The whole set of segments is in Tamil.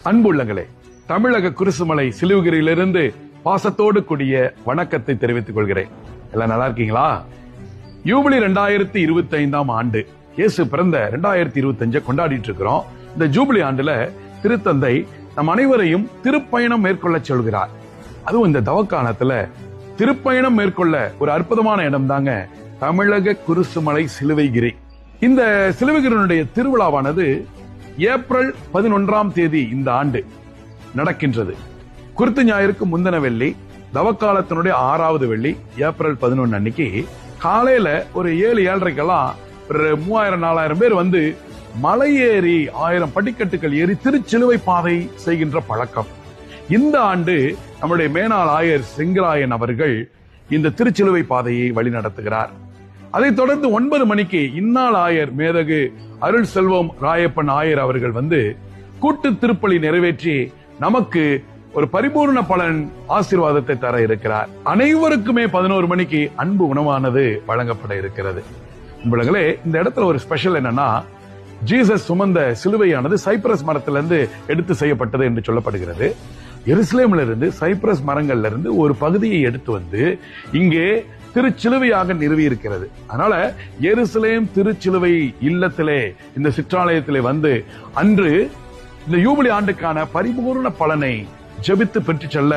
அன்புள்ளங்களே, தமிழக குருசுமலை சிலுவகிரியிலிருந்து பாசத்தோடு கூடிய வணக்கத்தை தெரிவித்துக் கொள்கிறேன். எல்லாம் நல்லா இருக்கீங்களா? யூபிலி 2025 ஆண்டு, இயேசு பிறந்த 2025 கொண்டாடிட்டு இருக்கிறோம். இந்த ஜூபிலி ஆண்டுல திருத்தந்தை நம் அனைவரையும் திருப்பயணம் மேற்கொள்ள சொல்கிறார். அதுவும் இந்த தவக்காலத்துல திருப்பயணம் மேற்கொள்ள ஒரு அற்புதமான இடம் தாங்க தமிழக குருசுமலை சிலுவைகிரி. இந்த சிலுவைகிரியினுடைய திருவிழாவானது ஏப்ரல் 11ஆம் தேதி இந்த ஆண்டு நடக்கின்றது. குருத்து ஞாயிற்கு முந்தின வெள்ளி, தவக்காலத்தினுடைய 6வது வெள்ளி, ஏப்ரல் 11 அன்னைக்கு காலையில ஒரு 7-7:30க்கெல்லாம் ஒரு 3000-4000 பேர் வந்து மலை ஏறி 1000 படிக்கட்டுகள் ஏறி திருச்சிலுவை பாதை செய்கின்ற பழக்கம். இந்த ஆண்டு நம்முடைய மேனாள் ஆயர் செங்கராயன் அவர்கள் இந்த திருச்சிலுவை பாதையை வழி நடத்துகிறார். அதைத் தொடர்ந்து 9 மணிக்கு இந்நாள் ஆயர் மேதகு அருள் செல்வம் ராயப்பன் ஆயர் அவர்கள் வந்து கூட்டு திருப்பலி நிறைவேற்றி நமக்கு ஒரு பரிபூர்ண பலன் ஆசீர்வாதத்தை தர இருக்கிறார். அனைவருக்குமே 11 மணிக்கு அன்பு உணவானது வழங்கப்பட இருக்கிறது. உங்களே, இந்த இடத்துல ஒரு ஸ்பெஷல் என்னன்னா, ஜீசஸ் சுமந்த சிலுவையானது சைப்ரஸ் மரத்திலிருந்து எடுத்து செய்யப்பட்டது என்று சொல்லப்படுகிறது. எருசலேம்ல இருந்து சைப்ரஸ் மரங்கள்ல இருந்து ஒரு பகுதியை எடுத்து வந்து இங்கே திருச்சிலுவையாக நிறுவி இருக்கிறது. அதனால எருசலேம் திருச்சிலுவை இல்லத்திலே, இந்த சிற்றாலயத்திலே வந்து அன்று இந்த யூபிலி ஆண்டுக்கான பரிபூர்ண பலனை ஜெபித்து பெற்று செல்ல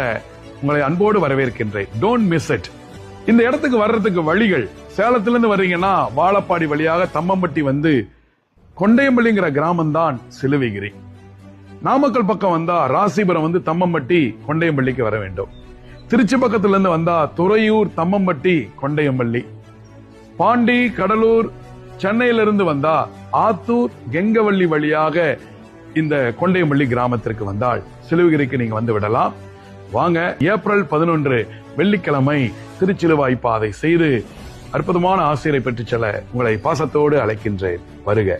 உங்களை அன்போடு வரவேற்கின்றேன். Don't miss it. இந்த இடத்துக்கு வர்றதுக்கு வழிகள், சேலத்திலிருந்து வர்றீங்கன்னா வாழப்பாடி வழியாக தம்மம்பட்டி வந்து கொண்டையம்பள்ளிங்கிற கிராமம் தான் சிலுவைகிரி. நாமக்கல் பக்கம் வந்தா ராசிபுரம் வந்து தம்மம்பட்டி கொண்டையம்பள்ளிக்கு வர வேண்டும். திருச்சி பக்கத்துல இருந்து வந்தா துறையூர் தம்மம்பட்டி கொண்டையம்பள்ளி. பாண்டி கடலூர் சென்னையிலிருந்து வந்தா ஆத்தூர் கெங்கவள்ளி வழியாக இந்த கொண்டையம்பள்ளி கிராமத்திற்கு வந்தால் சிலுவகிரிக்கு நீங்க வந்து விடலாம். வாங்க, ஏப்ரல் 11 வெள்ளிக்கிழமை திருச்சிலுவாய் பாதை செய்து அற்புதமான ஆசிரியரை பெற்றுச் செல்ல உங்களை பாசத்தோடு அழைக்கின்றேன். வருக.